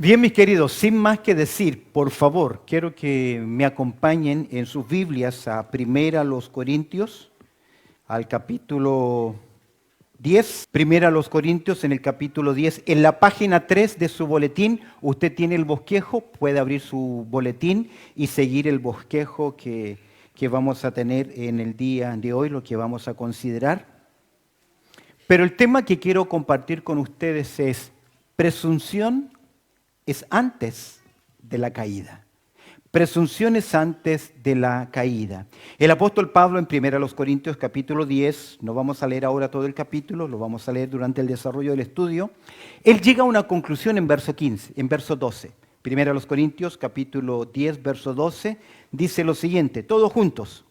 Bien, mis queridos, sin más que decir, por favor, quiero que me acompañen en sus Biblias a Primera los Corintios, al capítulo 10. Primera los Corintios en el capítulo 10. En la página 3 de su boletín, usted tiene el bosquejo, puede abrir su boletín y seguir el bosquejo que vamos a tener en el día de hoy, lo que vamos a considerar. Pero el tema que quiero compartir con ustedes es presunción es antes de la caída. Presunción es antes de la caída. El apóstol Pablo en 1 Corintios capítulo 10, no vamos a leer ahora todo el capítulo, lo vamos a leer durante el desarrollo del estudio. Él llega a una conclusión en verso 15, en verso 12. 1 Corintios capítulo 10, verso 12, dice lo siguiente, todos juntos.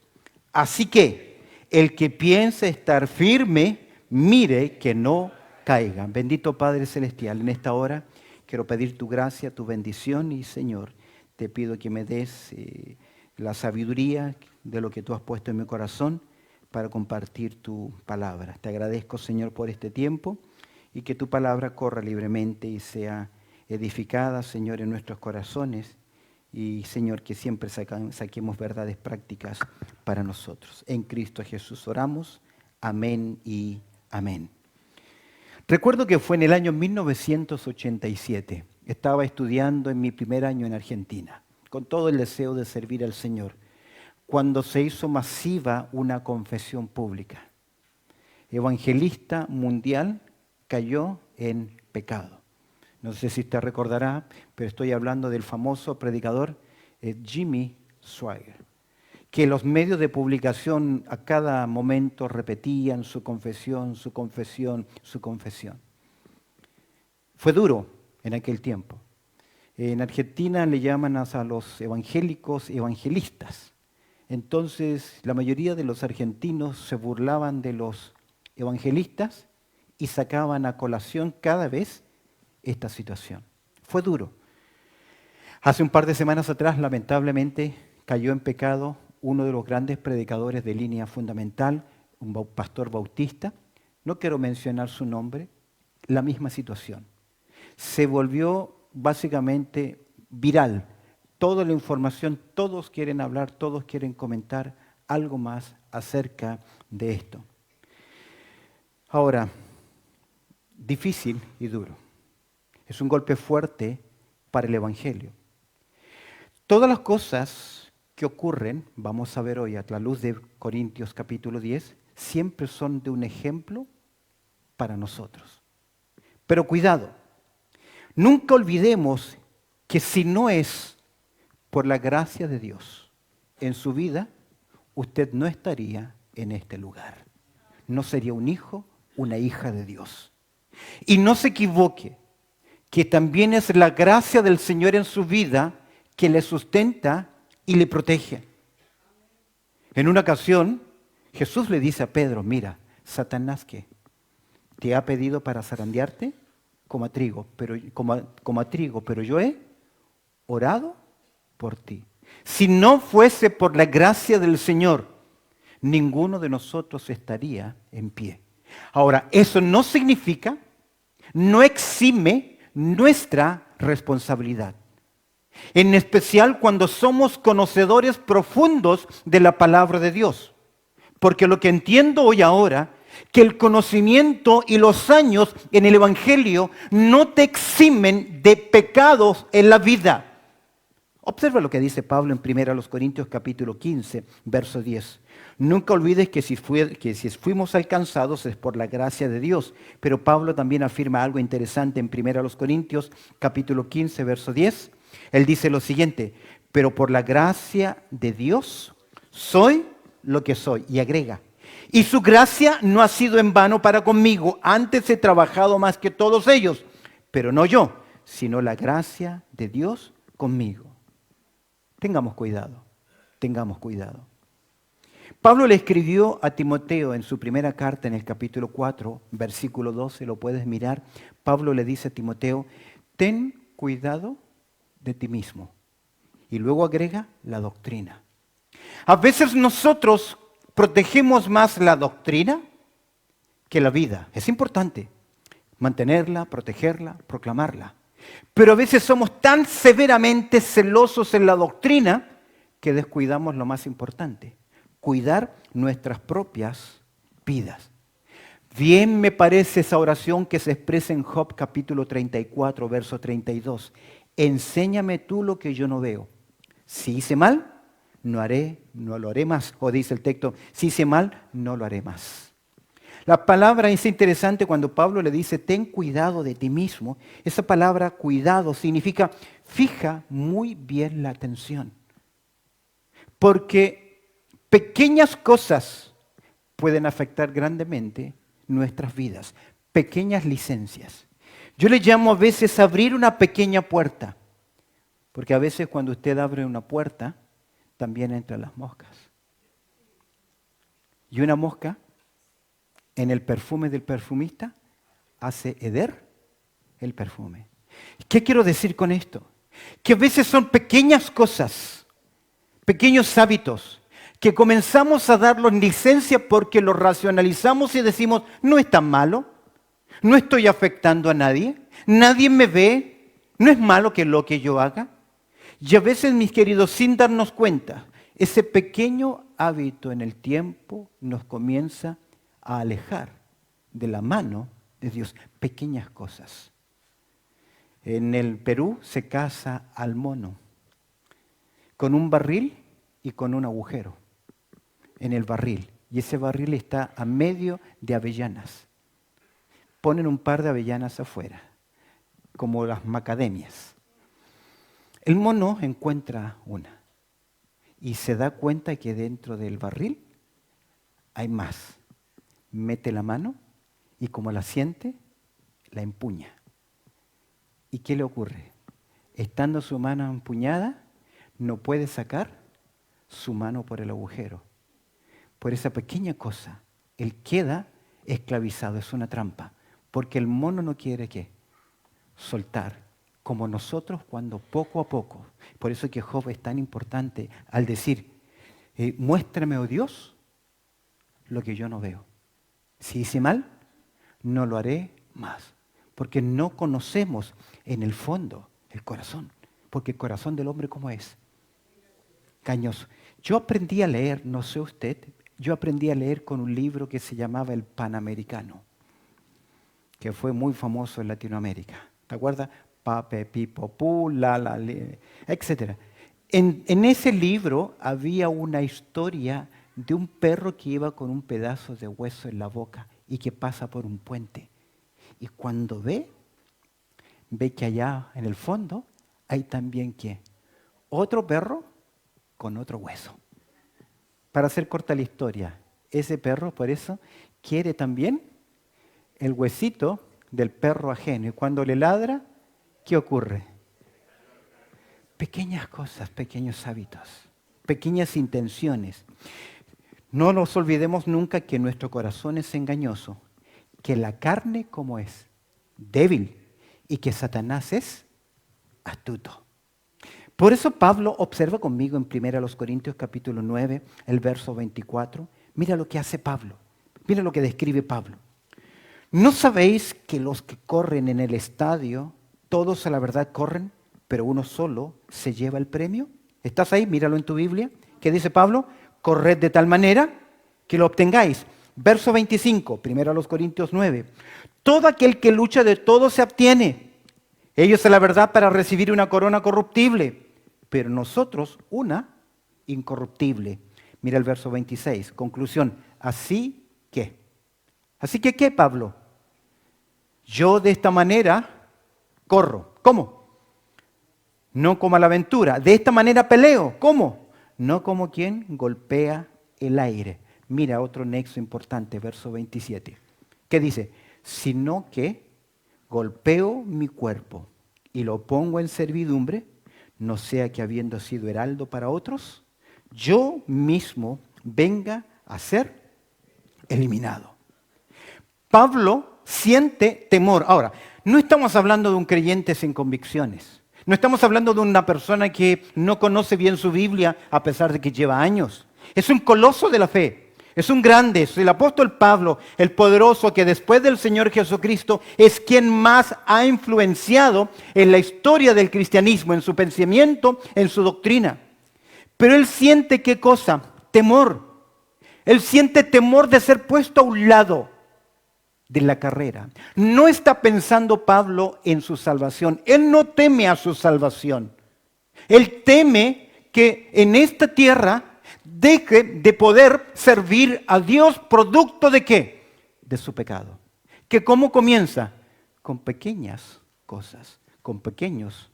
Así que el que piense estar firme, mire que no caiga. Bendito Padre Celestial, en esta hora quiero pedir tu gracia, tu bendición y Señor, te pido que me des la sabiduría de lo que tú has puesto en mi corazón para compartir tu palabra. Te agradezco, Señor, por este tiempo y que tu palabra corra libremente y sea edificada, Señor, en nuestros corazones y, Señor, que siempre saquemos verdades prácticas para nosotros. En Cristo Jesús oramos. Amén y amén. Recuerdo que fue en el año 1987. Estaba estudiando en mi primer año en Argentina, con todo el deseo de servir al Señor, cuando se hizo masiva una confesión pública. Evangelista mundial cayó en pecado. No sé si usted recordará, pero estoy hablando del famoso predicador Jimmy Swaggart, que los medios de publicación a cada momento repetían su confesión, su confesión, su confesión. Fue duro en aquel tiempo. En Argentina le llaman a los evangélicos evangelistas. Entonces la mayoría de los argentinos se burlaban de los evangelistas y sacaban a colación cada vez esta situación. Fue duro. Hace un par de semanas atrás, lamentablemente, cayó en pecado uno de los grandes predicadores de Línea Fundamental, un pastor bautista. No quiero mencionar su nombre, la misma situación. Se volvió básicamente viral. Toda la información, todos quieren hablar, todos quieren comentar algo más acerca de esto. Ahora, difícil y duro. Es un golpe fuerte para el Evangelio. Todas las cosas que ocurren, vamos a ver hoy a la luz de Corintios capítulo 10, siempre son de un ejemplo para nosotros. Pero cuidado, nunca olvidemos que si no es por la gracia de Dios en su vida, usted no estaría en este lugar. No sería un hijo, una hija de Dios. Y no se equivoque, que también es la gracia del Señor en su vida que le sustenta y le protege. En una ocasión, Jesús le dice a Pedro, mira, Satanás, ¿qué? Te ha pedido para zarandearte como a trigo, pero yo he orado por ti. Si no fuese por la gracia del Señor, ninguno de nosotros estaría en pie. Ahora, eso no significa, no exime nuestra responsabilidad. En especial cuando somos conocedores profundos de la palabra de Dios. Porque lo que entiendo hoy ahora, que el conocimiento y los años en el Evangelio no te eximen de pecados en la vida. Observa lo que dice Pablo en 1 Corintios capítulo 15, verso 10. Nunca olvides que si fuimos alcanzados es por la gracia de Dios. Pero Pablo también afirma algo interesante en 1 Corintios capítulo 15, verso 10. Él dice lo siguiente, pero por la gracia de Dios soy lo que soy. Y agrega, y su gracia no ha sido en vano para conmigo. Antes he trabajado más que todos ellos, pero no yo, sino la gracia de Dios conmigo. Tengamos cuidado, tengamos cuidado. Pablo le escribió a Timoteo en su primera carta en el capítulo 4, versículo 12, lo puedes mirar. Pablo le dice a Timoteo, ten cuidado de ti mismo. Y luego agrega la doctrina. A veces nosotros protegemos más la doctrina que la vida. Es importante mantenerla, protegerla, proclamarla. Pero a veces somos tan severamente celosos en la doctrina que descuidamos lo más importante, cuidar nuestras propias vidas. Bien me parece esa oración que se expresa en Job capítulo 34, verso 32. Enséñame tú lo que yo no veo. Si hice mal, no lo haré más. O dice el texto, si hice mal, no lo haré más. La palabra es interesante cuando Pablo le dice, ten cuidado de ti mismo. Esa palabra cuidado significa fija muy bien la atención. Porque pequeñas cosas pueden afectar grandemente nuestras vidas. Pequeñas licencias. Yo le llamo a veces abrir una pequeña puerta. Porque a veces cuando usted abre una puerta, también entran las moscas. Y una mosca en el perfume del perfumista hace heder el perfume. ¿Qué quiero decir con esto? Que a veces son pequeñas cosas, pequeños hábitos, que comenzamos a darlos licencia porque los racionalizamos y decimos, no es tan malo, no estoy afectando a nadie, nadie me ve, no es malo que lo que yo haga. Y a veces, mis queridos, sin darnos cuenta, ese pequeño hábito en el tiempo nos comienza a alejar de la mano de Dios. Pequeñas cosas. En el Perú se caza al mono con un barril y con un agujero en el barril. Y ese barril está a medio de avellanas. Ponen un par de avellanas afuera, como las macadamias. El mono encuentra una y se da cuenta que dentro del barril hay más. Mete la mano y como la siente, la empuña. ¿Y qué le ocurre? Estando su mano empuñada, no puede sacar su mano por el agujero. Por esa pequeña cosa, él queda esclavizado, es una trampa. Porque el mono no quiere ¿qué? Soltar, como nosotros cuando poco a poco. Por eso que Job es tan importante al decir, muéstrame, oh Dios, lo que yo no veo. Si hice mal, no lo haré más. Porque no conocemos en el fondo el corazón. Porque el corazón del hombre, ¿cómo es? Cañoso. Yo aprendí a leer, no sé usted, yo aprendí a leer con un libro que se llamaba El Panamericano, que fue muy famoso en Latinoamérica. ¿Te acuerdas? Pape, pipo, pu, la, etc. En ese libro había una historia de un perro que iba con un pedazo de hueso en la boca y que pasa por un puente. Y cuando ve que allá en el fondo hay también ¿qué? Otro perro con otro hueso. Para hacer corta la historia, ese perro por eso quiere también el huesito del perro ajeno. Y cuando le ladra, ¿qué ocurre? Pequeñas cosas, pequeños hábitos, pequeñas intenciones. No nos olvidemos nunca que nuestro corazón es engañoso, que la carne, ¿cómo es? Débil, y que Satanás es astuto. Por eso Pablo observa conmigo en 1 Corintios capítulo 9, el verso 24. Mira lo que hace Pablo, mira lo que describe Pablo. ¿No sabéis que los que corren en el estadio, todos a la verdad corren, pero uno solo se lleva el premio? ¿Estás ahí? Míralo en tu Biblia. ¿Qué dice Pablo? Corred de tal manera que lo obtengáis. Verso 25, 1 Corintios 9. Todo aquel que lucha de todo se abstiene. Ellos a la verdad para recibir una corona corruptible, pero nosotros una incorruptible. Mira el verso 26, conclusión. Así que, ¿qué, Pablo? Yo de esta manera corro. ¿Cómo? No como a la aventura. De esta manera peleo. ¿Cómo? No como quien golpea el aire. Mira otro nexo importante, verso 27. ¿Qué dice? Sino que golpeo mi cuerpo y lo pongo en servidumbre, no sea que habiendo sido heraldo para otros, yo mismo venga a ser eliminado. Pablo siente temor. Ahora, no estamos hablando de un creyente sin convicciones. No estamos hablando de una persona que no conoce bien su Biblia a pesar de que lleva años. Es un coloso de la fe. Es un grande, es el apóstol Pablo, el poderoso que después del Señor Jesucristo es quien más ha influenciado en la historia del cristianismo, en su pensamiento, en su doctrina. Pero él siente ¿qué cosa? Temor. Él siente temor de ser puesto a un lado de la carrera. No está pensando Pablo en su salvación. Él no teme a su salvación. Él teme que en esta tierra deje de poder servir a Dios producto de ¿qué? De su pecado. ¿Que cómo comienza? Con pequeñas cosas, con pequeños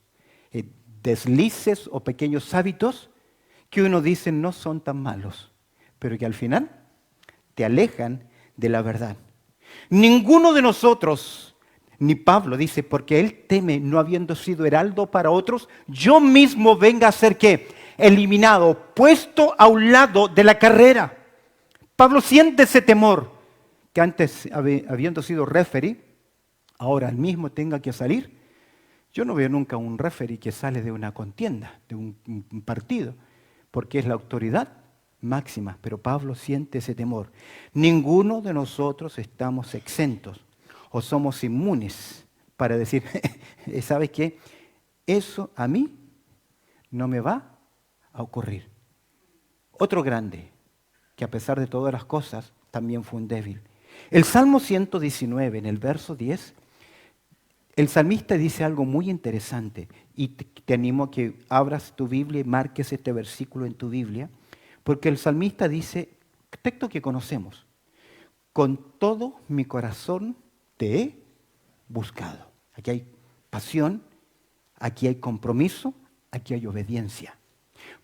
deslices o pequeños hábitos que uno dice no son tan malos, pero que al final te alejan de la verdad. Ninguno de nosotros, ni Pablo dice, porque él teme no habiendo sido heraldo para otros, yo mismo venga a ser ¿qué? Eliminado, puesto a un lado de la carrera. Pablo siente ese temor, que antes habiendo sido referee, ahora él mismo tenga que salir. Yo no veo nunca un referee que sale de una contienda, de un partido, porque es la autoridad máxima, pero Pablo siente ese temor. Ninguno de nosotros estamos exentos o somos inmunes para decir, ¿sabes qué? Eso a mí no me va a ocurrir. Otro grande, que a pesar de todas las cosas, también fue un débil. El Salmo 119, en el verso 10, el salmista dice algo muy interesante, y te animo a que abras tu Biblia y marques este versículo en tu Biblia, porque el salmista dice, texto que conocemos, con todo mi corazón te he buscado. Aquí hay pasión, aquí hay compromiso, aquí hay obediencia.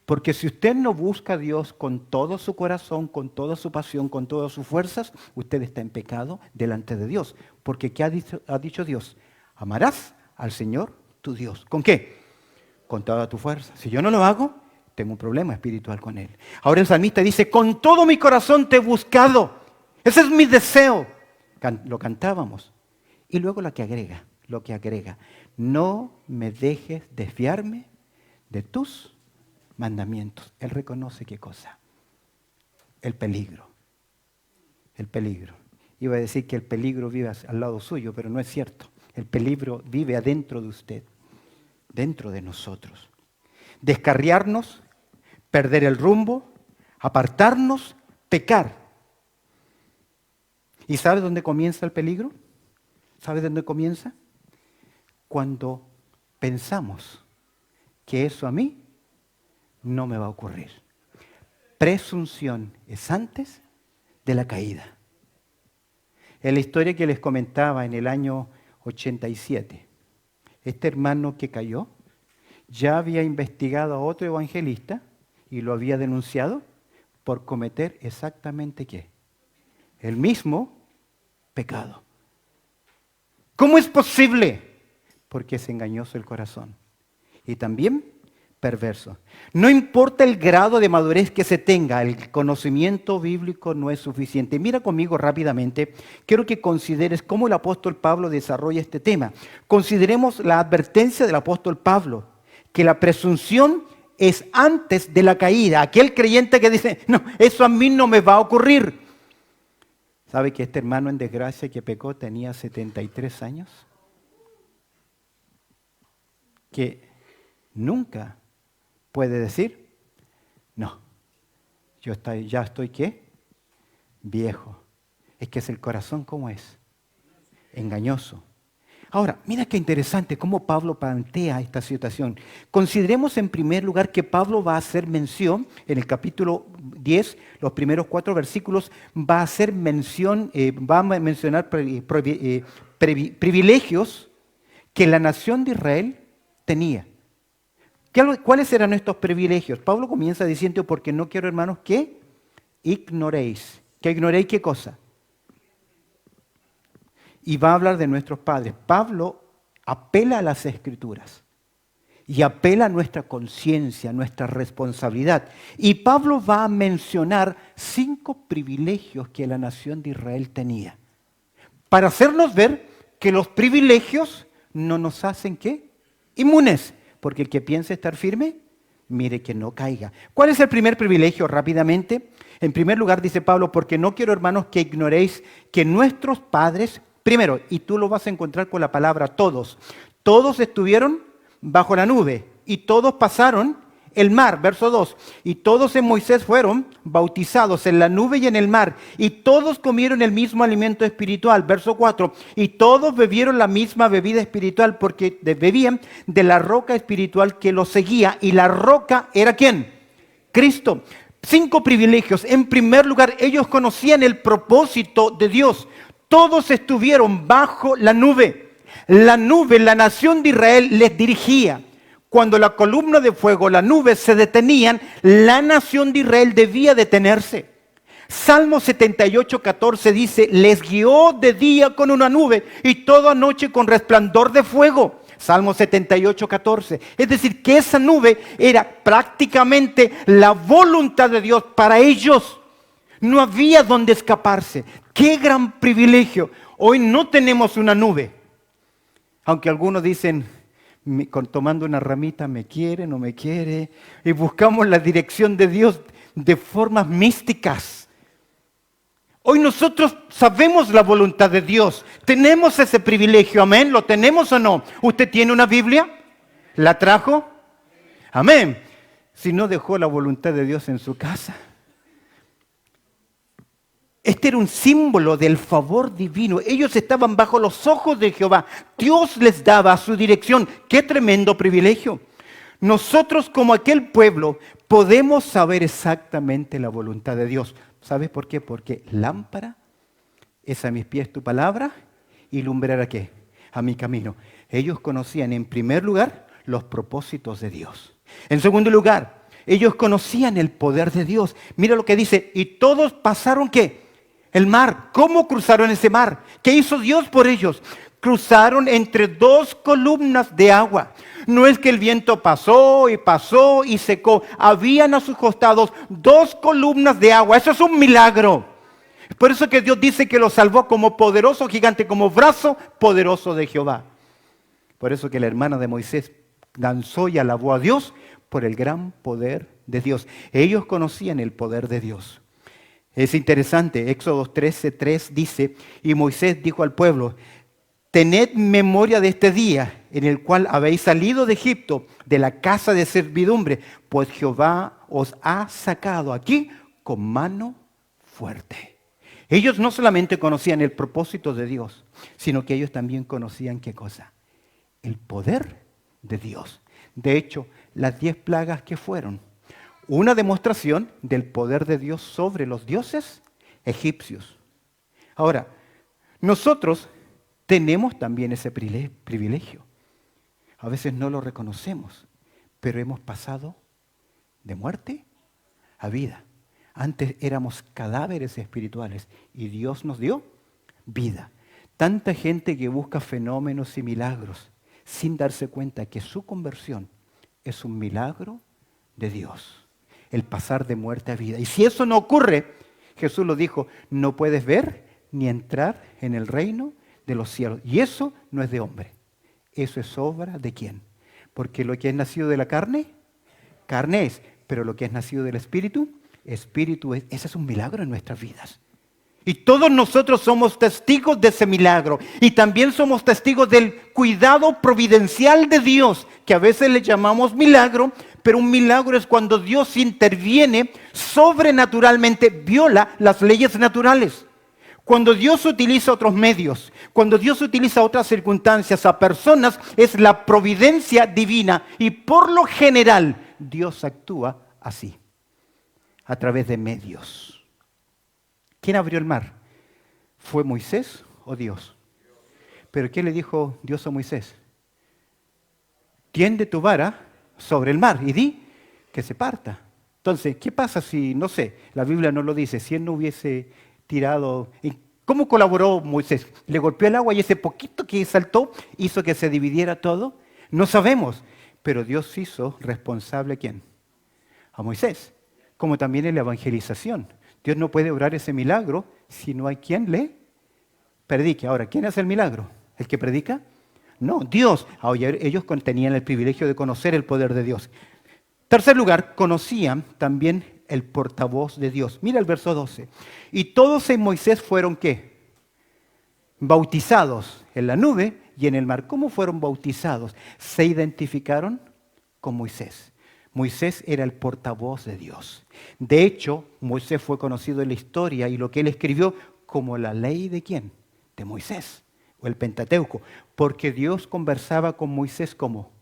Porque si usted no busca a Dios con todo su corazón, con toda su pasión, con todas sus fuerzas, usted está en pecado delante de Dios. Porque ¿qué ha dicho Dios? Amarás al Señor tu Dios. ¿Con qué? Con toda tu fuerza. Si yo no lo hago, tengo un problema espiritual con Él. Ahora el salmista dice, con todo mi corazón te he buscado. Ese es mi deseo. Lo cantábamos. Y luego lo que agrega, no me dejes desviarme de tus mandamientos. Él reconoce qué cosa. El peligro. El peligro. Iba a decir que el peligro vive al lado suyo, pero no es cierto. El peligro vive adentro de usted, dentro de nosotros. Descarriarnos, perder el rumbo, apartarnos, pecar. ¿Y sabe dónde comienza el peligro? ¿Sabe dónde comienza? Cuando pensamos que eso a mí no me va a ocurrir. Presunción es antes de la caída. En la historia que les comentaba en el año 87, este hermano que cayó ya había investigado a otro evangelista y lo había denunciado por cometer exactamente ¿qué? El mismo pecado. ¿Cómo es posible? Porque es engañoso el corazón. Y también perverso. No importa el grado de madurez que se tenga, el conocimiento bíblico no es suficiente. Mira conmigo rápidamente, quiero que consideres cómo el apóstol Pablo desarrolla este tema. Consideremos la advertencia del apóstol Pablo, que la presunción es antes de la caída. Aquel creyente que dice, no, eso a mí no me va a ocurrir. ¿Sabe que este hermano en desgracia que pecó tenía 73 años? Que nunca puede decir, no, ya estoy ¿qué? Viejo. Es que es el corazón como es, engañoso. Ahora, mira qué interesante cómo Pablo plantea esta situación. Consideremos en primer lugar que Pablo va a hacer mención, en el capítulo 10, los primeros 4 versículos, va a hacer mención, va a mencionar privilegios que la nación de Israel tenía. ¿Cuáles eran estos privilegios? Pablo comienza diciendo, porque no quiero, hermanos, que ignoréis. ¿Que ignoréis qué cosa? Y va a hablar de nuestros padres. Pablo apela a las Escrituras y apela a nuestra conciencia, a nuestra responsabilidad. Y Pablo va a mencionar 5 privilegios que la nación de Israel tenía, para hacernos ver que los privilegios no nos hacen ¿qué? Inmunes. Porque el que piensa estar firme, mire que no caiga. ¿Cuál es el primer privilegio? Rápidamente. En primer lugar, dice Pablo, porque no quiero, hermanos, que ignoréis que nuestros padres, primero, y tú lo vas a encontrar con la palabra todos estuvieron bajo la nube y todos pasaron el mar, verso 2, y todos en Moisés fueron bautizados en la nube y en el mar, y todos comieron el mismo alimento espiritual, verso 4, y todos bebieron la misma bebida espiritual porque bebían de la roca espiritual que los seguía, y la roca era ¿quién? Cristo. 5 privilegios. En primer lugar, ellos conocían el propósito de Dios. Todos estuvieron bajo la nube. La nube, la nación de Israel les dirigía. Cuando la columna de fuego, la nube se detenían, la nación de Israel debía detenerse. Salmo 78:14 dice, les guió de día con una nube y toda noche con resplandor de fuego. Salmo 78:14. Es decir, que esa nube era prácticamente la voluntad de Dios para ellos. No había donde escaparse. ¡Qué gran privilegio! Hoy no tenemos una nube. Aunque algunos dicen, tomando una ramita, me quiere, no me quiere. Y buscamos la dirección de Dios de formas místicas. Hoy nosotros sabemos la voluntad de Dios. Tenemos ese privilegio, amén. ¿Lo tenemos o no? ¿Usted tiene una Biblia? ¿La trajo? Amén. Si no, dejó la voluntad de Dios en su casa. Este era un símbolo del favor divino. Ellos estaban bajo los ojos de Jehová. Dios les daba su dirección. ¡Qué tremendo privilegio! Nosotros, como aquel pueblo, podemos saber exactamente la voluntad de Dios. ¿Sabes por qué? Porque lámpara es a mis pies tu palabra y lumbrera ¿qué? A mi camino. Ellos conocían en primer lugar los propósitos de Dios. En segundo lugar, ellos conocían el poder de Dios. Mira lo que dice, y todos pasaron ¿qué? El mar. ¿Cómo cruzaron ese mar? ¿Qué hizo Dios por ellos? Cruzaron entre 2 columnas de agua. No es que el viento pasó y secó. Habían a sus costados 2 columnas de agua. Eso es un milagro. Por eso que Dios dice que los salvó como poderoso gigante, como brazo poderoso de Jehová. Por eso que la hermana de Moisés danzó y alabó a Dios por el gran poder de Dios. Ellos conocían el poder de Dios. Es interesante, Éxodo 13:3 dice, y Moisés dijo al pueblo, tened memoria de este día en el cual habéis salido de Egipto, de la casa de servidumbre, pues Jehová os ha sacado aquí con mano fuerte. Ellos no solamente conocían el propósito de Dios, sino que ellos también conocían ¿qué cosa? El poder de Dios. De hecho, las 10 plagas que fueron, una demostración del poder de Dios sobre los dioses egipcios. Ahora, nosotros tenemos también ese privilegio. A veces no lo reconocemos, pero hemos pasado de muerte a vida. Antes éramos cadáveres espirituales y Dios nos dio vida. Tanta gente que busca fenómenos y milagros sin darse cuenta que su conversión es un milagro de Dios. El pasar de muerte a vida. Y si eso no ocurre, Jesús lo dijo, no puedes ver ni entrar en el reino de los cielos. Y eso no es de hombre. Eso es obra de ¿quién? Porque lo que es nacido de la carne, carne es. Pero lo que es nacido del Espíritu, Espíritu es. Ese es un milagro en nuestras vidas. Y todos nosotros somos testigos de ese milagro. Y también somos testigos del cuidado providencial de Dios, que a veces le llamamos milagro, pero un milagro es cuando Dios interviene sobrenaturalmente, viola las leyes naturales. Cuando Dios utiliza otros medios, cuando Dios utiliza otras circunstancias a personas, es la providencia divina. Y por lo general, Dios actúa así, a través de medios. ¿Quién abrió el mar? ¿Fue Moisés o Dios? ¿Pero qué le dijo Dios a Moisés? Tiende tu vara sobre el mar y di que se parta. Entonces, ¿qué pasa si, no sé, la Biblia no lo dice, si él no hubiese tirado? ¿Cómo colaboró Moisés? ¿Le golpeó el agua y ese poquito que saltó hizo que se dividiera todo? No sabemos, pero Dios hizo responsable ¿a quién? A Moisés, como también en la evangelización. Dios no puede obrar ese milagro si no hay quien le predique. Ahora, ¿quién hace el milagro? ¿El que predica? No, Dios. Ellos tenían el privilegio de conocer el poder de Dios. Tercer lugar, conocían también el portavoz de Dios. Mira el verso 12. Y todos en Moisés fueron ¿qué? Bautizados en la nube y en el mar. ¿Cómo fueron bautizados? Se identificaron con Moisés. Moisés era el portavoz de Dios. De hecho, Moisés fue conocido en la historia y lo que él escribió como la ley ¿de quién? De Moisés o el Pentateuco. Porque Dios conversaba con Moisés como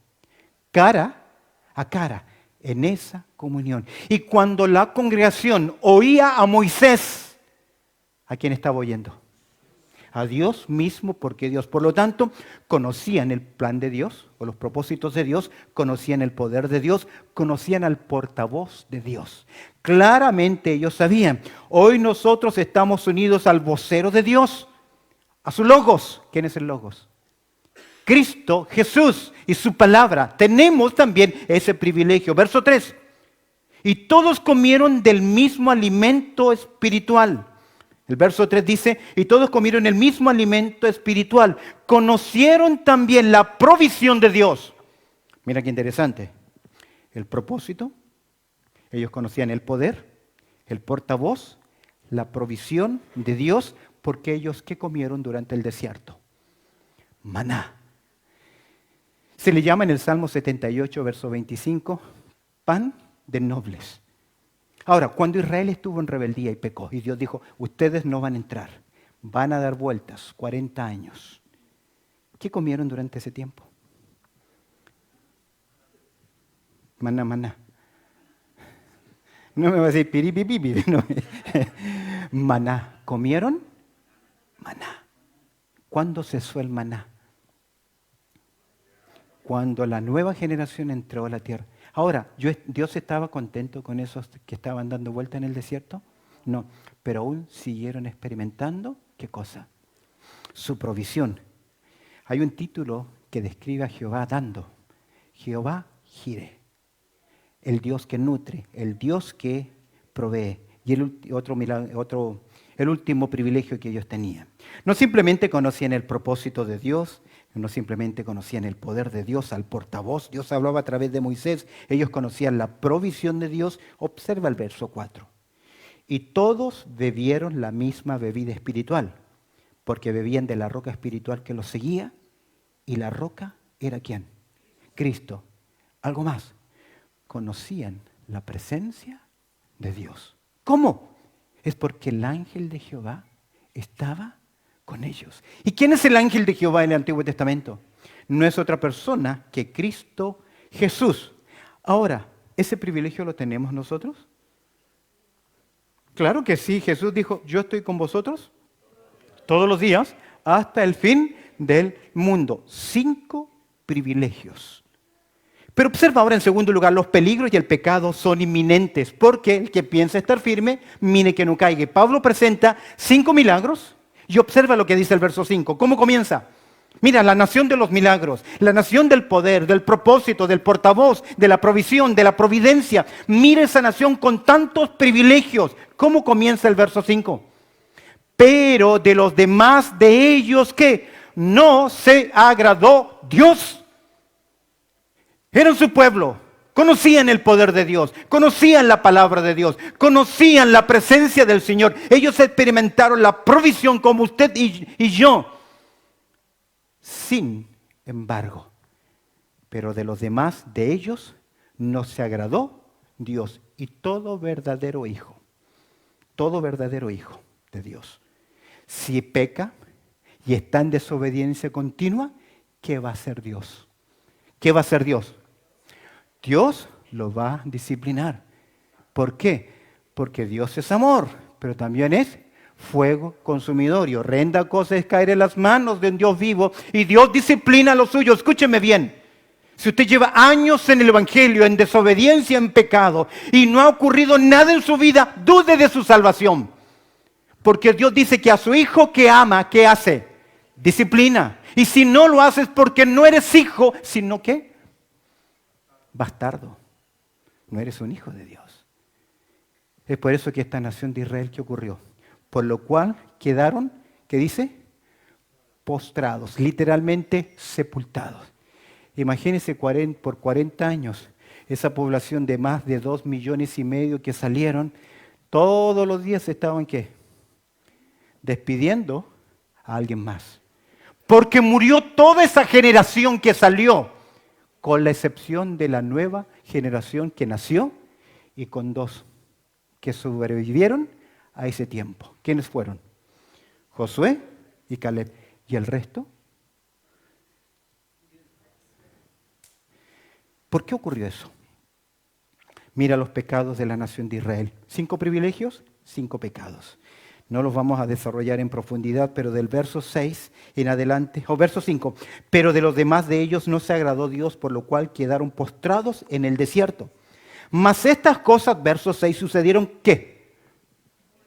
cara a cara en esa comunión. Y cuando la congregación oía a Moisés, ¿a quién estaba oyendo? A Dios mismo, porque Dios, por lo tanto, conocían el plan de Dios o los propósitos de Dios, conocían el poder de Dios, conocían al portavoz de Dios. Claramente ellos sabían, hoy nosotros estamos unidos al vocero de Dios, a su Logos. ¿Quién es el Logos? Cristo, Jesús y su palabra. Tenemos también ese privilegio. Verso 3. Y todos comieron del mismo alimento espiritual. El verso 3 dice, y todos comieron el mismo alimento espiritual. Conocieron también la provisión de Dios. Mira qué interesante. El propósito. Ellos conocían el poder, el portavoz, la provisión de Dios, porque ellos ¿qué comieron durante el desierto? Maná. Se le llama en el Salmo 78, verso 25, pan de nobles. Ahora, cuando Israel estuvo en rebeldía y pecó, y Dios dijo, ustedes no van a entrar, van a dar vueltas, 40 años. ¿Qué comieron durante ese tiempo? Maná, maná. No me va a decir piripipipi, no. Maná. ¿Comieron? Maná. ¿Cuándo cesó el maná? Cuando la nueva generación entró a la tierra. Ahora, ¿Dios estaba contento con esos que estaban dando vuelta en el desierto? No, pero aún siguieron experimentando, ¿qué cosa? Su provisión. Hay un título que describe a Jehová dando. Jehová Jireh, el Dios que nutre, el Dios que provee. Y el último privilegio que ellos tenían. No simplemente conocían el propósito de Dios, no simplemente conocían el poder de Dios, al portavoz. Dios hablaba a través de Moisés. Ellos conocían la provisión de Dios. Observa el verso 4. Y todos bebieron la misma bebida espiritual, porque bebían de la roca espiritual que los seguía. Y la roca era ¿quién? Cristo. Algo más. Conocían la presencia de Dios. ¿Cómo? Es porque el ángel de Jehová estaba con ellos. ¿Y quién es el ángel de Jehová en el Antiguo Testamento? No es otra persona que Cristo Jesús. Ahora, ¿ese privilegio lo tenemos nosotros? Claro que sí. Jesús dijo, yo estoy con vosotros todos los días hasta el fin del mundo. 5 privilegios. Pero observa ahora en segundo lugar, los peligros y el pecado son inminentes, porque el que piensa estar firme, mire que no caiga. Pablo presenta 5 milagros y observa lo que dice el verso 5. ¿Cómo comienza? Mira, la nación de los milagros, la nación del poder, del propósito, del portavoz, de la provisión, de la providencia. Mira esa nación con tantos privilegios. ¿Cómo comienza el verso 5? Pero de los demás de ellos, ¿qué? No se agradó Dios. Eran su pueblo, conocían el poder de Dios, conocían la palabra de Dios, conocían la presencia del Señor. Ellos experimentaron la provisión como usted y yo. Sin embargo, pero de los demás de ellos no se agradó Dios. Y todo verdadero hijo de Dios, si peca y está en desobediencia continua, ¿qué va a hacer Dios? ¿Qué va a hacer Dios? Dios lo va a disciplinar. ¿Por qué? Porque Dios es amor, pero también es fuego consumidor. Y horrenda cosa es caer en las manos de un Dios vivo y Dios disciplina a los suyos. Escúcheme bien. Si usted lleva años en el Evangelio, en desobediencia, en pecado, y no ha ocurrido nada en su vida, dude de su salvación. Porque Dios dice que a su hijo que ama, ¿qué hace? Disciplina. Y si no lo haces porque no eres hijo, sino que bastardo. No eres un hijo de Dios. Es por eso que esta nación de Israel, ¿qué ocurrió? Por lo cual quedaron, ¿qué dice? Postrados, literalmente sepultados. Imagínense por 40 años esa población de más de 2,5 millones que salieron, todos los días estaban, ¿qué? Despidiendo a alguien más. Porque murió toda esa generación que salió, con la excepción de la nueva generación que nació y con 2 que sobrevivieron a ese tiempo. ¿Quiénes fueron? Josué y Caleb. ¿Y el resto? ¿Por qué ocurrió eso? Mira los pecados de la nación de Israel. 5 privilegios, 5 pecados. No los vamos a desarrollar en profundidad, pero del verso 6 en adelante, o verso 5, pero de los demás de ellos no se agradó Dios, por lo cual quedaron postrados en el desierto. Mas estas cosas, verso 6, sucedieron ¿qué?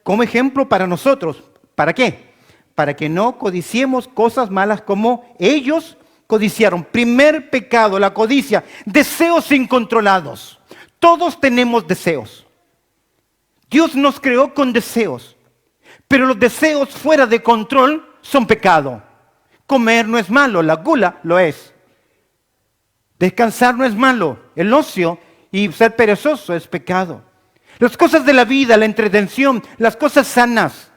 Como ejemplo para nosotros. ¿Para qué? Para que no codiciemos cosas malas como ellos codiciaron. Primer pecado, la codicia, deseos incontrolados. Todos tenemos deseos. Dios nos creó con deseos. Pero los deseos fuera de control son pecado. Comer no es malo, la gula lo es. Descansar no es malo, el ocio y ser perezoso es pecado. Las cosas de la vida, la entretención, las cosas sanas.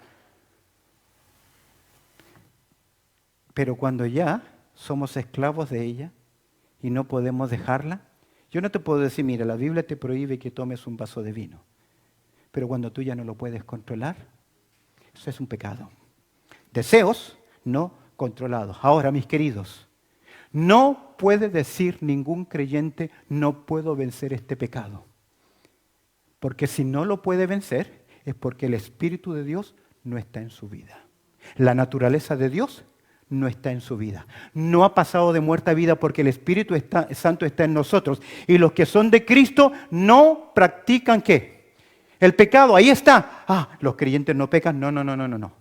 Pero cuando ya somos esclavos de ella y no podemos dejarla, yo no te puedo decir, mira, la Biblia te prohíbe que tomes un vaso de vino. Pero cuando tú ya no lo puedes controlar, eso es un pecado. Deseos no controlados. Ahora, mis queridos, no puede decir ningún creyente, no puedo vencer este pecado. Porque si no lo puede vencer, es porque el Espíritu de Dios no está en su vida. La naturaleza de Dios no está en su vida. No ha pasado de muerte a vida porque el Espíritu Santo está en nosotros. Y los que son de Cristo no practican ¿qué? El pecado, ahí está. Los creyentes no pecan. No.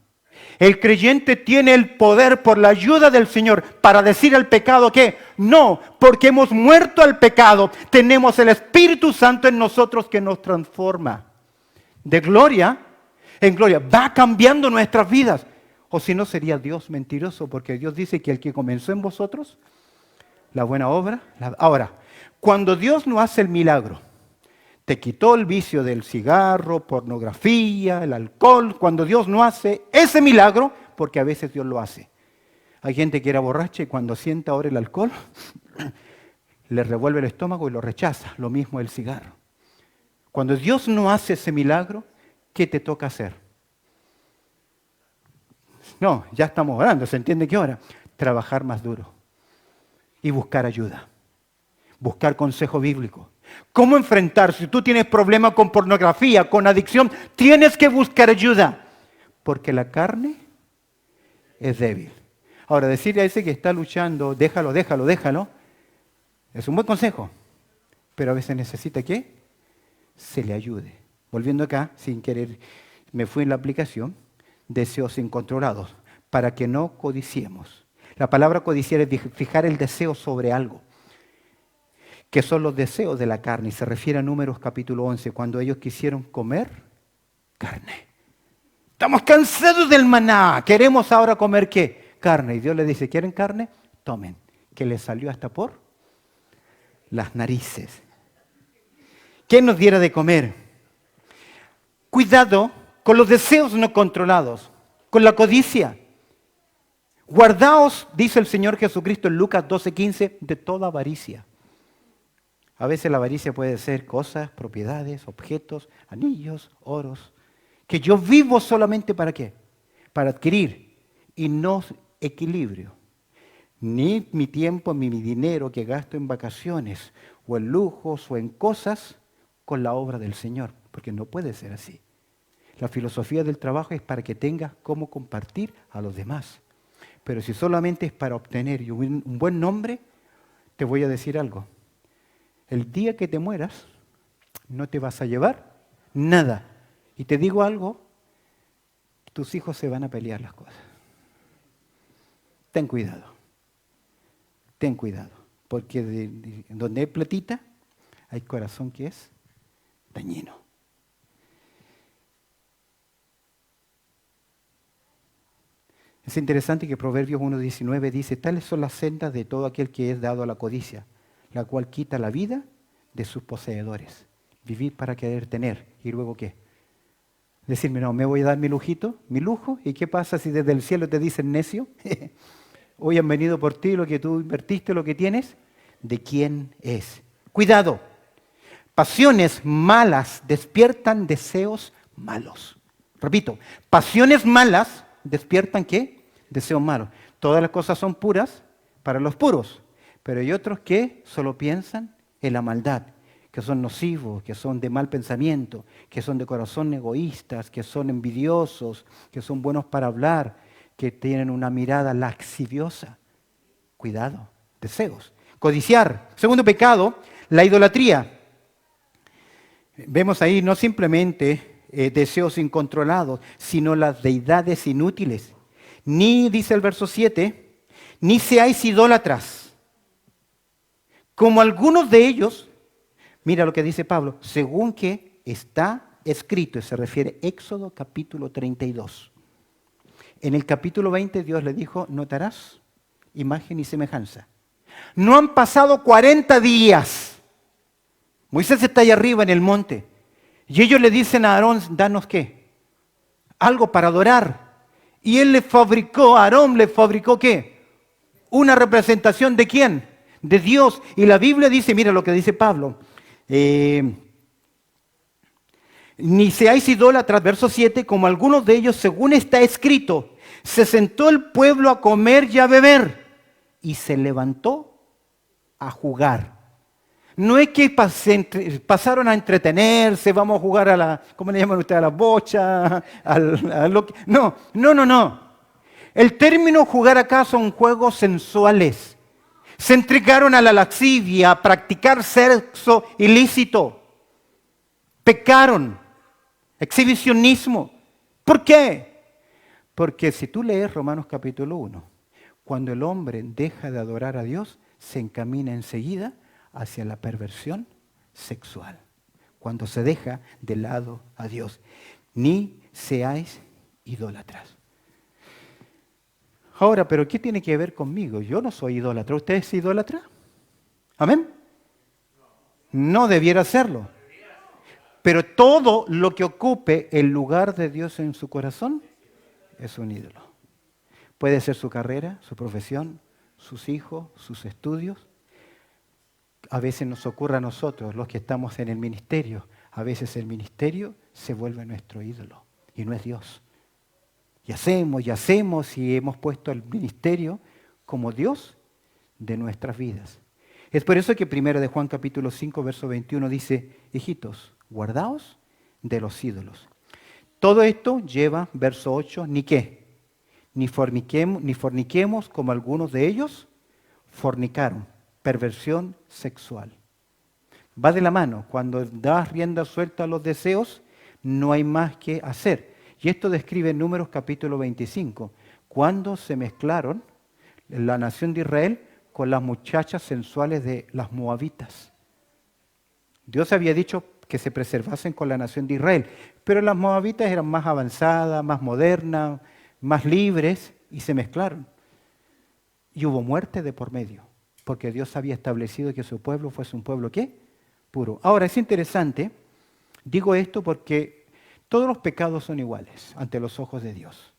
El creyente tiene el poder por la ayuda del Señor para decir al pecado que no, porque hemos muerto al pecado. Tenemos el Espíritu Santo en nosotros que nos transforma de gloria en gloria. Va cambiando nuestras vidas. O si no, sería Dios mentiroso, porque Dios dice que el que comenzó en vosotros la buena obra. Ahora, cuando Dios no hace el milagro, te quitó el vicio del cigarro, pornografía, el alcohol. Cuando Dios no hace ese milagro, porque a veces Dios lo hace. Hay gente que era borracha y cuando sienta ahora el alcohol, le revuelve el estómago y lo rechaza. Lo mismo el cigarro. Cuando Dios no hace ese milagro, ¿qué te toca hacer? No, ya estamos orando, ¿se entiende qué hora? Trabajar más duro y buscar ayuda. Buscar consejo bíblico. ¿Cómo enfrentar? Si tú tienes problemas con pornografía, con adicción, tienes que buscar ayuda. Porque la carne es débil. Ahora, decirle a ese que está luchando, déjalo, es un buen consejo. Pero a veces necesita que se le ayude. Volviendo acá, sin querer, me fui en la aplicación, deseos incontrolados, para que no codiciemos. La palabra codiciar es fijar el deseo sobre algo, que son los deseos de la carne, y se refiere a Números capítulo 11, cuando ellos quisieron comer carne. Estamos cansados del maná, queremos ahora comer ¿qué? Carne. Y Dios les dice, ¿quieren carne? Tomen, que les salió hasta por las narices. ¿Quién nos diera de comer? Cuidado con los deseos no controlados, con la codicia. Guardaos, dice el Señor Jesucristo en Lucas 12:15, de toda avaricia. A veces la avaricia puede ser cosas, propiedades, objetos, anillos, oros, que yo vivo solamente ¿para qué? Para adquirir y no equilibrio. Ni mi tiempo, ni mi dinero que gasto en vacaciones o en lujos o en cosas con la obra del Señor, porque no puede ser así. La filosofía del trabajo es para que tengas cómo compartir a los demás. Pero si solamente es para obtener un buen nombre, te voy a decir algo. El día que te mueras, no te vas a llevar nada. Y te digo algo, tus hijos se van a pelear las cosas. Ten cuidado, porque donde hay platita, hay corazón que es dañino. Es interesante que Proverbios 1:19 dice, tales son las sendas de todo aquel que es dado a la codicia, la cual quita la vida de sus poseedores. Vivir para querer tener. ¿Y luego qué? Decirme, no, me voy a dar mi lujito, mi lujo. ¿Y qué pasa si desde el cielo te dicen necio? Hoy han venido por ti lo que tú invertiste, lo que tienes. ¿De quién es? Cuidado. Pasiones malas despiertan deseos malos. Repito, pasiones malas despiertan ¿qué? Deseos malos. Todas las cosas son puras para los puros, pero hay otros que solo piensan en la maldad, que son nocivos, que son de mal pensamiento, que son de corazón egoístas, que son envidiosos, que son buenos para hablar, que tienen una mirada laxiviosa. Cuidado, deseos. Codiciar. Segundo pecado, la idolatría. Vemos ahí no simplemente deseos incontrolados, sino las deidades inútiles. Ni, dice el verso 7, ni seáis idólatras, como algunos de ellos, mira lo que dice Pablo, según que está escrito, y se refiere a Éxodo capítulo 32. En el capítulo 20 Dios le dijo, no te harás imagen y semejanza. No han pasado 40 días. Moisés está ahí arriba en el monte. Y ellos le dicen a Aarón, danos qué? Algo para adorar. Y él Aarón le fabricó ¿qué? Una representación ¿de quién? De Dios. Y la Biblia dice, mira lo que dice Pablo. Ni seáis idólatras, verso 7, como algunos de ellos, según está escrito, se sentó el pueblo a comer y a beber, y se levantó a jugar. No es que pasaron a entretenerse, vamos a jugar a la, ¿cómo le llaman ustedes? A la bocha, no. El término jugar acá son juegos sensuales. Se entregaron a la lascivia, a practicar sexo ilícito. Pecaron. Exhibicionismo. ¿Por qué? Porque si tú lees Romanos capítulo 1, cuando el hombre deja de adorar a Dios, se encamina enseguida hacia la perversión sexual. Cuando se deja de lado a Dios. Ni seáis idólatras. Ahora, ¿pero qué tiene que ver conmigo? Yo no soy idólatra. ¿Usted es idólatra? ¿Amén? No debiera serlo. Pero todo lo que ocupe el lugar de Dios en su corazón es un ídolo. Puede ser su carrera, su profesión, sus hijos, sus estudios. A veces nos ocurre a nosotros, los que estamos en el ministerio. A veces el ministerio se vuelve nuestro ídolo y no es Dios. Y hacemos y hemos puesto al ministerio como Dios de nuestras vidas. Es por eso que primero de Juan capítulo 5, verso 21 dice, hijitos, guardaos de los ídolos. Todo esto lleva, verso 8, ni qué, ni forniquemos como algunos de ellos fornicaron, perversión sexual. Va de la mano, cuando das rienda suelta a los deseos, no hay más que hacer. Y esto describe en Números capítulo 25, cuando se mezclaron la nación de Israel con las muchachas sensuales de las moabitas. Dios había dicho que se preservasen con la nación de Israel, pero las moabitas eran más avanzadas, más modernas, más libres, y se mezclaron. Y hubo muerte de por medio, porque Dios había establecido que su pueblo fuese un pueblo, ¿qué? Puro. Ahora, es interesante, digo esto porque todos los pecados son iguales ante los ojos de Dios.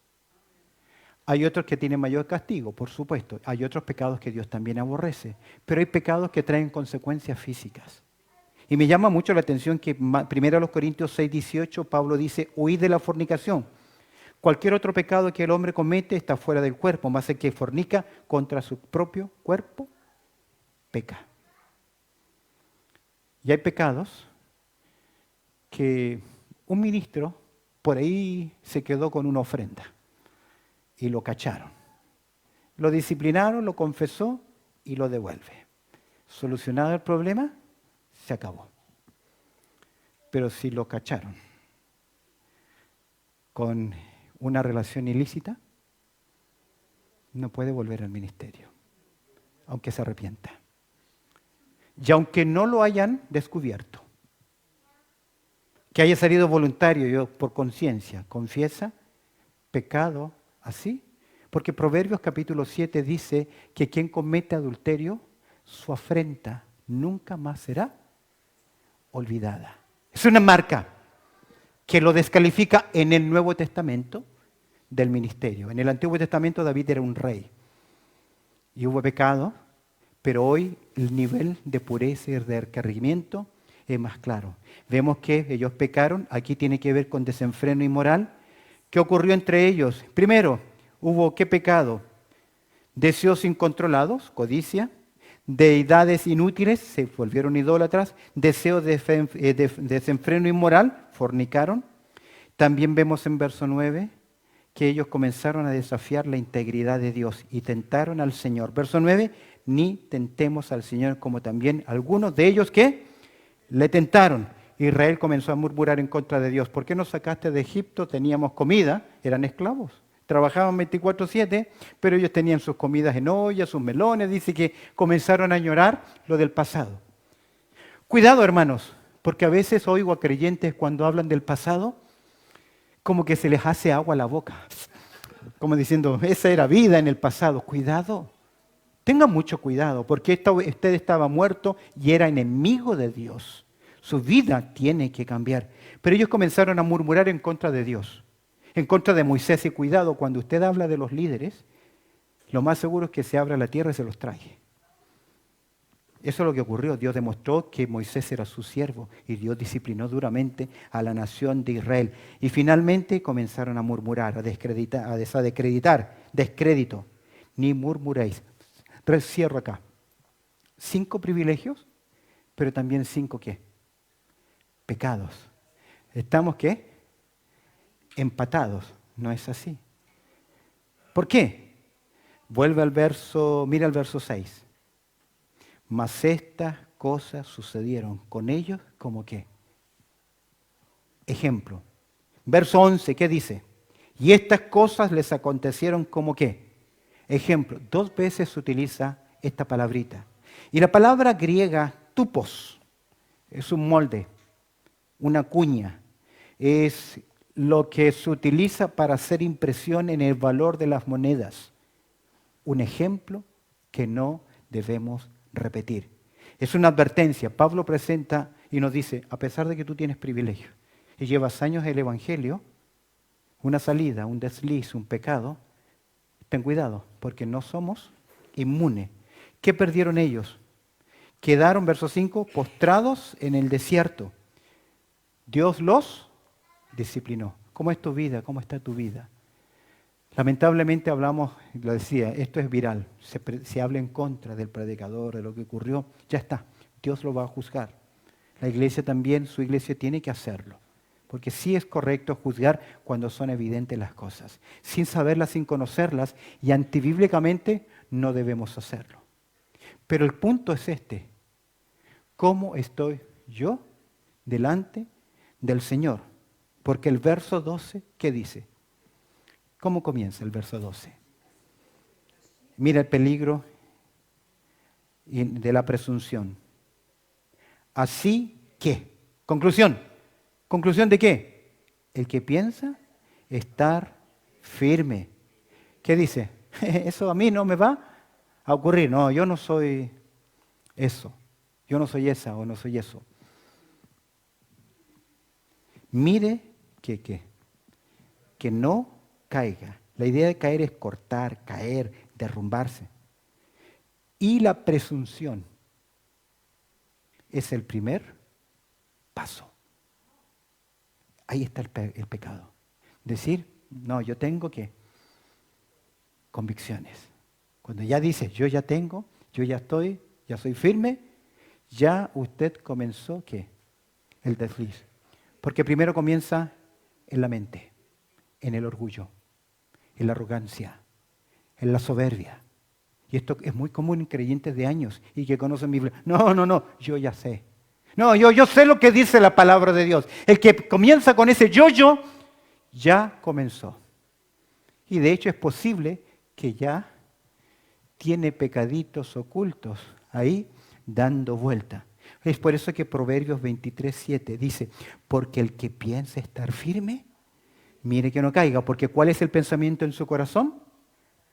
Hay otros que tienen mayor castigo, por supuesto. Hay otros pecados que Dios también aborrece. Pero hay pecados que traen consecuencias físicas. Y me llama mucho la atención que 1 Corintios 6, 18, Pablo dice, huid de la fornicación. Cualquier otro pecado que el hombre comete está fuera del cuerpo, más el que fornica contra su propio cuerpo, peca. Y hay pecados que un ministro por ahí se quedó con una ofrenda y lo cacharon. Lo disciplinaron, lo confesó y lo devuelve. Solucionado el problema, se acabó. Pero si lo cacharon con una relación ilícita, no puede volver al ministerio, aunque se arrepienta. Y aunque no lo hayan descubierto, que haya salido voluntario, yo por conciencia, confiesa, pecado así. Porque Proverbios capítulo 7 dice que quien comete adulterio, su afrenta nunca más será olvidada. Es una marca que lo descalifica en el Nuevo Testamento del ministerio. En el Antiguo Testamento David era un rey y hubo pecado, pero hoy el nivel de pureza y de requerimiento es más claro. Vemos que ellos pecaron, aquí tiene que ver con desenfreno inmoral. ¿Qué ocurrió entre ellos? Primero, hubo ¿qué pecado? Deseos incontrolados, codicia, deidades inútiles, se volvieron idólatras, deseos de desenfreno inmoral, fornicaron. También vemos en verso 9 que ellos comenzaron a desafiar la integridad de Dios y tentaron al Señor. Verso 9, ni tentemos al Señor como también algunos de ellos que le tentaron. Israel comenzó a murmurar en contra de Dios. ¿Por qué nos sacaste de Egipto? Teníamos comida, eran esclavos. Trabajaban 24/7, pero ellos tenían sus comidas en olla, sus melones. Dice que comenzaron a añorar lo del pasado. Cuidado, hermanos, porque a veces oigo a creyentes cuando hablan del pasado, como que se les hace agua a la boca. Como diciendo, esa era vida en el pasado. Cuidado, tengan mucho cuidado, porque usted estaba muerto y era enemigo de Dios. Su vida tiene que cambiar. Pero ellos comenzaron a murmurar en contra de Dios, en contra de Moisés. Y cuidado, cuando usted habla de los líderes, lo más seguro es que se abra la tierra y se los trague. Eso es lo que ocurrió. Dios demostró que Moisés era su siervo y Dios disciplinó duramente a la nación de Israel. Y finalmente comenzaron a murmurar, a descrédito. Ni murmuréis. Cierro acá. 5 privilegios, pero también 5 ¿qué? Pecados. ¿Estamos qué? Empatados. No es así. ¿Por qué? Vuelve al verso, mira el verso 6. Mas estas cosas sucedieron con ellos como qué. Ejemplo. Verso 11, ¿qué dice? Y estas cosas les acontecieron como qué. Ejemplo. 2 veces se utiliza esta palabrita. Y la palabra griega tupos es un molde, una cuña. Es lo que se utiliza para hacer impresión en el valor de las monedas. Un ejemplo que no debemos repetir. Es una advertencia. Pablo presenta y nos dice, a pesar de que tú tienes privilegio y llevas años el Evangelio, una salida, un desliz, un pecado, ten cuidado, porque no somos inmunes. ¿Qué perdieron ellos? Quedaron, verso 5, postrados en el desierto. Dios los disciplinó. ¿Cómo es tu vida? ¿Cómo está tu vida? Lamentablemente hablamos, lo decía, esto es viral, se habla en contra del predicador, de lo que ocurrió, ya está, Dios lo va a juzgar. La iglesia también, su iglesia tiene que hacerlo, porque sí es correcto juzgar cuando son evidentes las cosas. Sin saberlas, sin conocerlas, y antibíblicamente no debemos hacerlo. Pero el punto es este, ¿cómo estoy yo delante del Señor? Porque el verso 12, ¿qué dice? ¿Cómo comienza el verso 12? Mira el peligro de la presunción. Así que, conclusión. ¿Conclusión de qué? El que piensa estar firme. ¿Qué dice? Eso a mí no me va a ocurrir. No, yo no soy eso. Yo no soy esa o no soy eso. Mire que no caiga. La idea de caer es cortar, caer, derrumbarse. Y la presunción es el primer paso. Ahí está el pecado. Decir, no, yo tengo que convicciones. Cuando ya dices, yo ya tengo, yo ya estoy, ya soy firme, ya usted comenzó, ¿qué? El desliz. Porque primero comienza en la mente, en el orgullo, en la arrogancia, en la soberbia. Y esto es muy común en creyentes de años y que conocen mi Biblia. No, yo ya sé. No, yo sé lo que dice la palabra de Dios. El que comienza con ese yo, ya comenzó. Y de hecho es posible que ya tiene pecaditos ocultos ahí dando vuelta. Es por eso que Proverbios 23:7 dice, porque el que piensa estar firme, mire que no caiga, porque ¿cuál es el pensamiento en su corazón?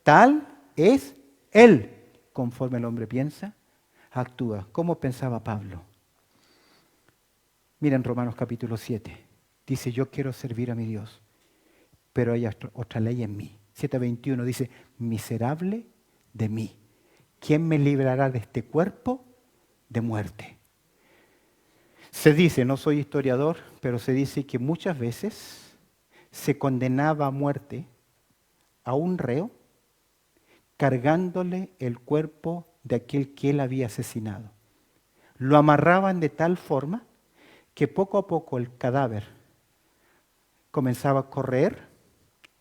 Tal es él. Conforme el hombre piensa, actúa. ¿Cómo pensaba Pablo? Miren Romanos capítulo 7. Dice, yo quiero servir a mi Dios, pero hay otra ley en mí. 7:21 dice, miserable de mí. ¿Quién me librará de este cuerpo de muerte? Se dice, no soy historiador, pero se dice que muchas veces se condenaba a muerte a un reo cargándole el cuerpo de aquel que él había asesinado. Lo amarraban de tal forma que poco a poco el cadáver comenzaba a correr,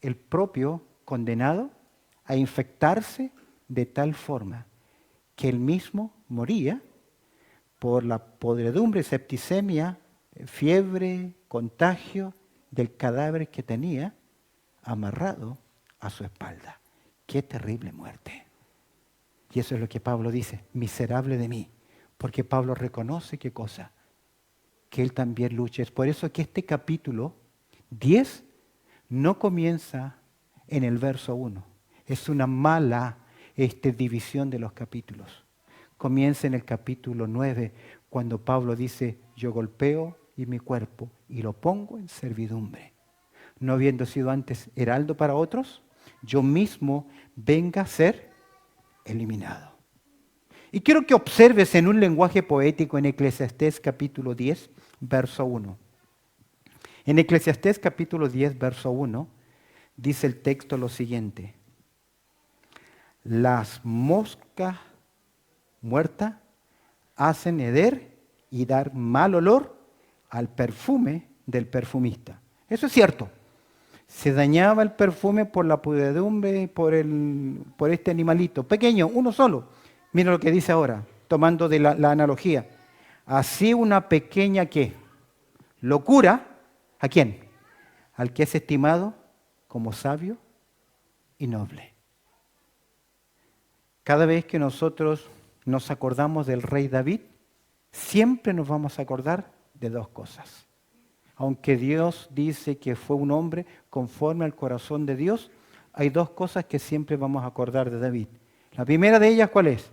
el propio condenado a infectarse de tal forma que él mismo moría por la podredumbre, septicemia, fiebre, contagio del cadáver que tenía amarrado a su espalda. ¡Qué terrible muerte! Y eso es lo que Pablo dice, miserable de mí, porque Pablo reconoce qué cosa, que él también lucha. Es por eso que este capítulo 10 no comienza en el verso 1. Es una mala división de los capítulos. Comienza en el capítulo 9, cuando Pablo dice, yo golpeo y mi cuerpo y lo pongo en servidumbre. No habiendo sido antes heraldo para otros, yo mismo venga a ser eliminado. Y quiero que observes en un lenguaje poético en Eclesiastés capítulo 10, verso 1. En Eclesiastés capítulo 10, verso 1, dice el texto lo siguiente. Las moscas muertas hacen heder y dar mal olor al perfume del perfumista. Eso es cierto. Se dañaba el perfume por la podredumbre, por este animalito, pequeño, uno solo. Mira lo que dice ahora, tomando de la analogía. Así una pequeña, ¿qué? Locura, ¿a quién? Al que es estimado como sabio y noble. Cada vez que nosotros nos acordamos del rey David, siempre nos vamos a acordar de dos cosas. Aunque Dios dice que fue un hombre conforme al corazón de Dios, hay dos cosas que siempre vamos a acordar de David. La primera de ellas, ¿cuál es?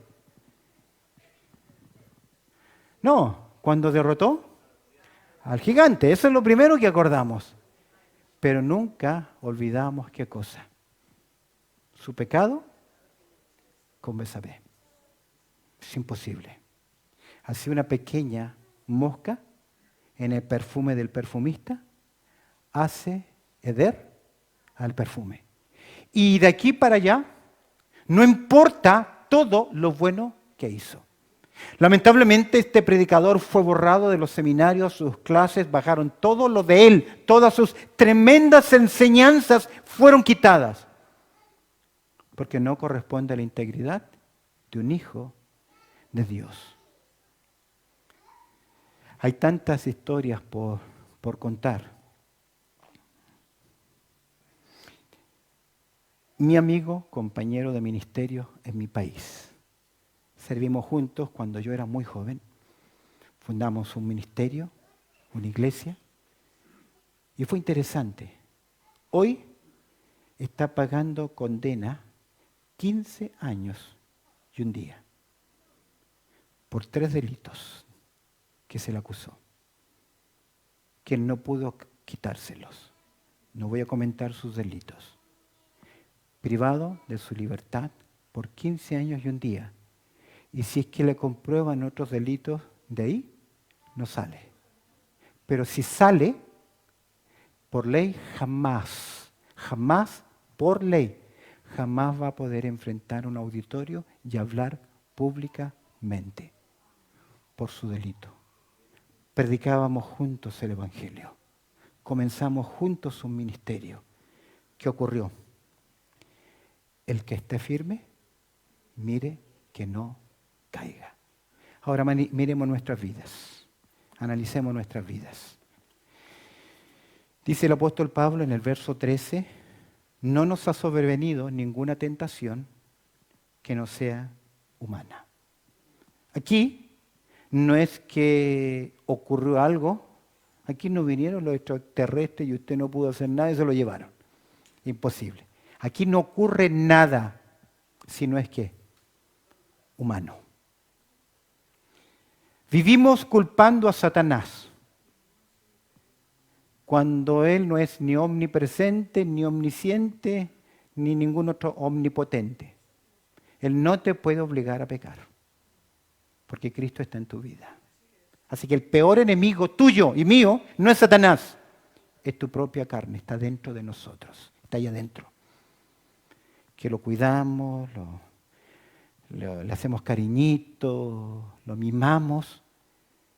No, cuando derrotó al gigante. Eso es lo primero que acordamos. Pero nunca olvidamos qué cosa. Su pecado con Betsabé. Es imposible. Así una pequeña mosca en el perfume del perfumista hace heder al perfume. Y de aquí para allá, no importa todo lo bueno que hizo. Lamentablemente este predicador fue borrado de los seminarios, sus clases bajaron todo lo de él, todas sus tremendas enseñanzas fueron quitadas, porque no corresponde a la integridad de un hijo de Dios. Hay tantas historias por contar. Mi amigo, compañero de ministerio en mi país. Servimos juntos cuando yo era muy joven. Fundamos un ministerio, una iglesia, y fue interesante. Hoy está pagando condena 15 años y un día por 3 delitos que se le acusó, que él no pudo quitárselos. No voy a comentar sus delitos. Privado de su libertad por 15 años y un día. Y si es que le comprueban otros delitos, de ahí no sale. Pero si sale, por ley jamás por ley, jamás va a poder enfrentar un auditorio y hablar públicamente por su delito. Predicábamos juntos el Evangelio. Comenzamos juntos un ministerio. ¿Qué ocurrió? El que esté firme, mire que no caiga. Ahora miremos nuestras vidas. Analicemos nuestras vidas. Dice el apóstol Pablo en el verso 13, no nos ha sobrevenido ninguna tentación que no sea humana. Aquí no es que ocurrió algo, aquí no vinieron los extraterrestres y usted no pudo hacer nada y se lo llevaron. Imposible. Aquí no ocurre nada, sino es que humano. Vivimos culpando a Satanás. cuando Él no es ni omnipresente, ni omnisciente, ni ningún otro omnipotente. Él no te puede obligar a pecar, porque Cristo está en tu vida. Así que el peor enemigo tuyo y mío no es Satanás, es tu propia carne, está dentro de nosotros, está ahí adentro. Que lo cuidamos, le hacemos cariñitos, lo mimamos,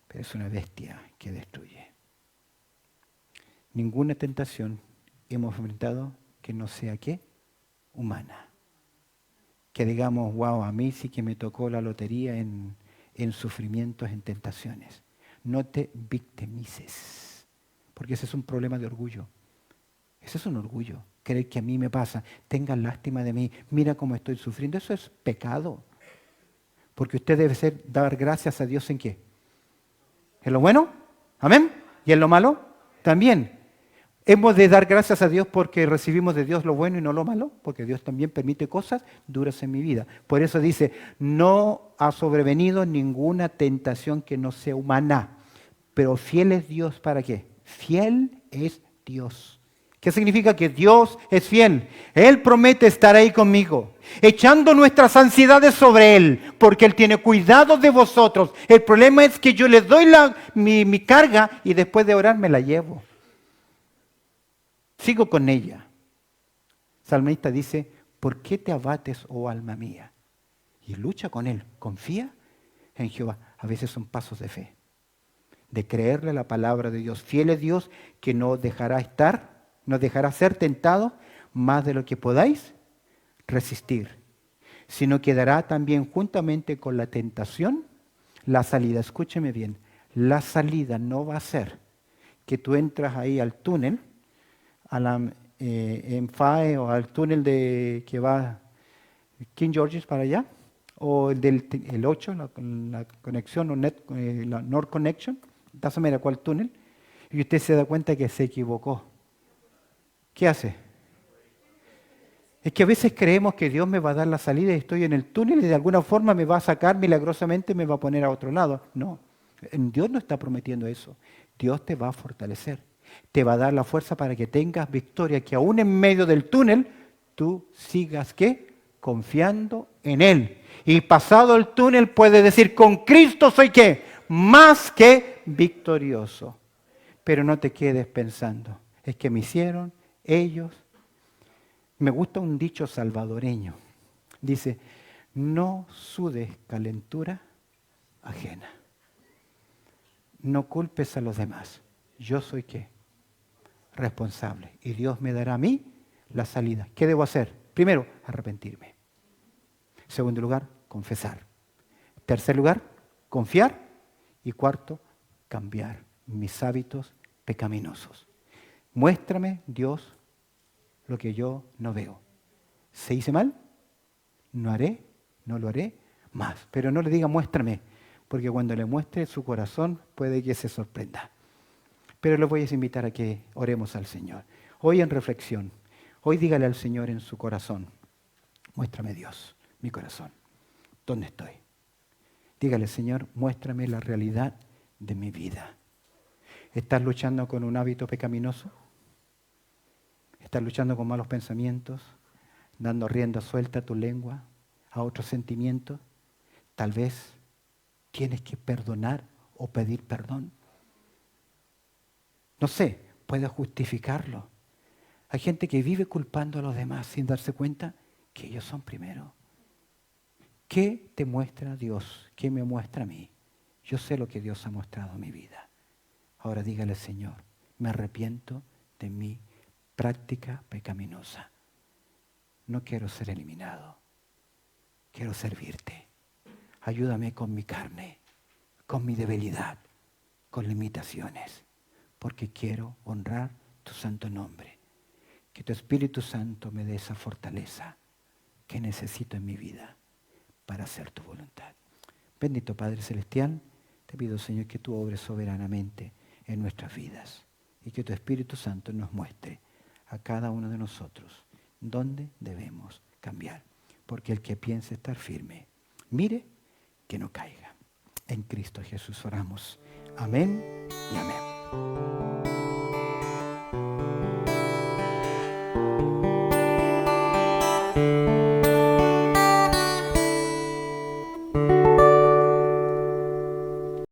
pero es una bestia que destruye. Ninguna tentación hemos enfrentado que no sea, ¿qué? Humana. Que digamos, wow, a mí sí que me tocó la lotería en sufrimientos, en tentaciones. No te victimices, porque ese es un problema de orgullo. Ese es un orgullo, creer que a mí me pasa. Tengan lástima de mí, mira cómo estoy sufriendo. Eso es pecado. Porque usted debe dar gracias a Dios ¿en qué? ¿En lo bueno? ¿Amén? ¿Y en lo malo? También. Hemos de dar gracias a Dios porque recibimos de Dios lo bueno y no lo malo, porque Dios también permite cosas duras en mi vida. Por eso dice, no ha sobrevenido ninguna tentación que no sea humana, pero fiel es Dios, ¿para qué? Fiel es Dios. ¿Qué significa? Que Dios es fiel. Él promete estar ahí conmigo, echando nuestras ansiedades sobre Él, porque Él tiene cuidado de vosotros. El problema es que yo le doy mi carga y después de orar me la llevo. Sigo con ella. El salmista dice, ¿por qué te abates, oh alma mía? Y lucha con Él, confía en Jehová. A veces son pasos de fe, de creerle la palabra de Dios. Fiel es Dios que no dejará ser tentado más de lo que podáis resistir, sino que dará también juntamente con la tentación la salida. Escúcheme bien, la salida no va a ser que tú entras ahí al túnel, en FAE o al túnel que va King George's para allá, o el 8, la conexión, o la North Connection, ¿sabe cuál túnel? Y usted se da cuenta que se equivocó. ¿Qué hace? Es que a veces creemos que Dios me va a dar la salida y estoy en el túnel y de alguna forma me va a sacar milagrosamente y me va a poner a otro lado. No, Dios no está prometiendo eso. Dios te va a fortalecer. Te va a dar la fuerza para que tengas victoria, que aún en medio del túnel tú sigas, ¿qué? Confiando en Él. Y pasado el túnel puedes decir, con Cristo soy, ¿qué? Más que victorioso. Pero no te quedes pensando, es que me hicieron ellos. Me gusta un dicho salvadoreño. Dice, no sudes calentura ajena. No culpes a los demás. Yo soy, ¿qué? Responsable. Y Dios me dará a mí la salida. ¿Qué debo hacer? Primero, arrepentirme. Segundo lugar, confesar. Tercer lugar, confiar. Y cuarto, cambiar mis hábitos pecaminosos. Muéstrame, Dios, lo que yo no veo. ¿Se hice mal? No lo haré más. Pero no le diga muéstrame, porque cuando le muestre su corazón puede que se sorprenda. Pero les voy a invitar a que oremos al Señor. Hoy en reflexión, hoy dígale al Señor en su corazón, muéstrame Dios, mi corazón, ¿dónde estoy? Dígale, Señor, muéstrame la realidad de mi vida. ¿Estás luchando con un hábito pecaminoso? ¿Estás luchando con malos pensamientos? ¿Dando rienda suelta a tu lengua, a otros sentimientos? Tal vez tienes que perdonar o pedir perdón. No sé, puedes justificarlo. Hay gente que vive culpando a los demás sin darse cuenta que ellos son primero. ¿Qué te muestra Dios? ¿Qué me muestra a mí? Yo sé lo que Dios ha mostrado en mi vida. Ahora dígale, Señor, me arrepiento de mi práctica pecaminosa. No quiero ser eliminado. Quiero servirte. Ayúdame con mi carne, con mi debilidad, con limitaciones, porque quiero honrar tu santo nombre. Que tu Espíritu Santo me dé esa fortaleza que necesito en mi vida para hacer tu voluntad. Bendito Padre Celestial, te pido, Señor, que tú obres soberanamente en nuestras vidas y que tu Espíritu Santo nos muestre a cada uno de nosotros dónde debemos cambiar. Porque el que piense estar firme, mire que no caiga. En Cristo Jesús oramos. Amén y amén.